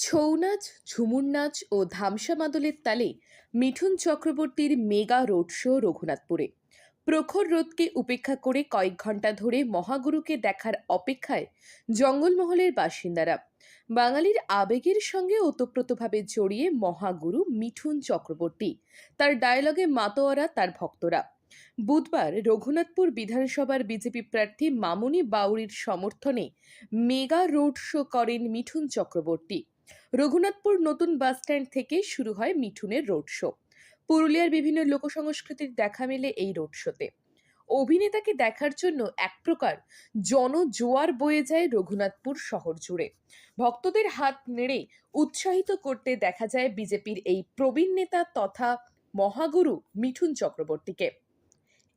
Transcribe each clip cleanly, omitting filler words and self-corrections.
ছৌ নাচ, ঝুমুর নাচ ও ধামসা মাদলের তালে মিঠুন চক্রবর্তীর মেগা রোড শো রঘুনাথপুরে। প্রখর রোদকে উপেক্ষা করে কয়েক ঘন্টা ধরে মহাগুরুকে দেখার অপেক্ষায় জঙ্গলমহলের বাসিন্দারা। বাঙালির আবেগের সঙ্গে ওতপ্রোতভাবে জড়িয়ে মহাগুরু মিঠুন চক্রবর্তী, তার ডায়লগে মাতোয়ারা তার ভক্তরা। বুধবার রঘুনাথপুর বিধানসভার বিজেপি প্রার্থী মামুনি বাউরির সমর্থনে মেগা রোড শো করেন মিঠুন চক্রবর্তী। রঘুনাথপুর নতুন বাসস্ট্যান্ড থেকে শুরু হয় মিঠুনের রোড শো। পুরুলিয়ার বিভিন্ন লোকসংস্কৃতির দেখা মেলে এই রোড শোতে। অভিনেতাকে দেখার জন্য এক প্রকার জনজোয়ার বয়ে যায় রঘুনাথপুর শহর জুড়ে। ভক্তদের হাত নেড়ে উৎসাহিত করতে দেখা যায় বিজেপির এই প্রবীণ নেতা তথা মহাগুরু মিঠুন চক্রবর্তীকে।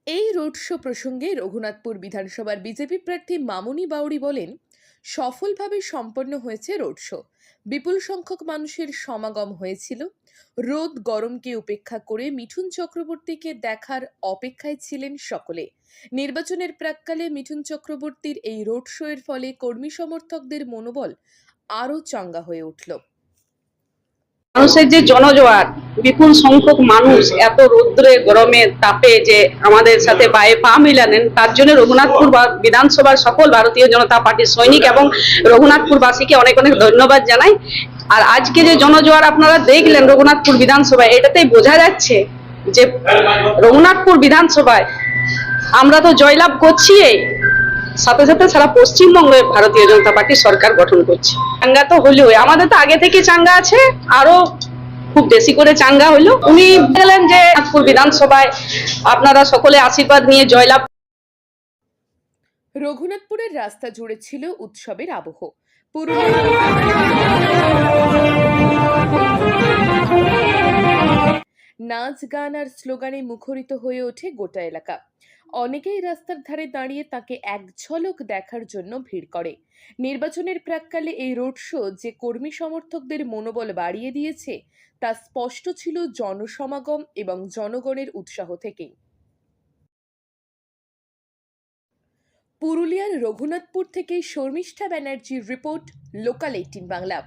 এই রোড শো প্রসঙ্গে রঘুনাথপুর বিধানসভার বিজেপি প্রার্থী মামুনি বাউরি বলেন, সফলভাবে সম্পন্ন হয়েছে রোড শো। বিপুল সংখ্যক মানুষের সমাগম হয়েছিল। রোদ গরমকে উপেক্ষা করে মিঠুন চক্রবর্তীকে দেখার অপেক্ষায় ছিলেন সকলে। নির্বাচনের প্রাক্কালে মিঠুন চক্রবর্তীর এই রোড শো এর ফলে কর্মী সমর্থকদের মনোবল আরও চাঙ্গা হয়ে উঠল। মানুষের যে জনজোয়ার, বিপুল সংখ্যক মানুষ এত রৌদ্রে গরমে তাপে যে আমাদের সাথে পায়ে পা মিলালেন, তার জন্য রঘুনাথপুর বিধানসভার সকল ভারতীয় জনতা পার্টির সৈনিক এবং রঘুনাথপুরবাসীকে অনেক অনেক ধন্যবাদ জানাই। আর আজকে যে জনজোয়ার আপনারা দেখলেন রঘুনাথপুর বিধানসভায়, এটাতেই বোঝা যাচ্ছে যে রঘুনাথপুর বিধানসভায় আমরা তো জয়লাভ করছি, সাথে সাথে সারা পশ্চিমবঙ্গে ভারতীয় জনতা পার্টি সরকার গঠন করছে। চাঙ্গা তো হলেও আমাদের তো আগে থেকে চাঙ্গা আছে, আরো খুব বেশি করে চাঙ্গা হলো। উনি বললেন যে নাগপুর বিধানসভায় আপনারা সকলে আশীর্বাদ নিয়ে জয়লাভ। রঘুনাথপুরের রাস্তা জুড়ে ছিল উৎসবের আবহ। নাচ, গান আর স্লোগানে মুখরিত হয়ে ওঠে গোটা এলাকা। অনেকেই রাস্তার ধারে দাঁড়িয়ে তাকে এক ঝলক দেখার জন্য ভিড় করে। নির্বাচনের প্রাক্কালে এই রোড শো যে কর্মী সমর্থকদের মনোবল বাড়িয়ে দিয়েছে তা স্পষ্ট ছিল জনসমাগম এবং জনগণের উৎসাহ থেকেই। পুরুলিয়ার রঘুনাথপুর থেকে শর্মিষ্ঠা ব্যানার্জির রিপোর্ট, লোকাল 18 বাংলা।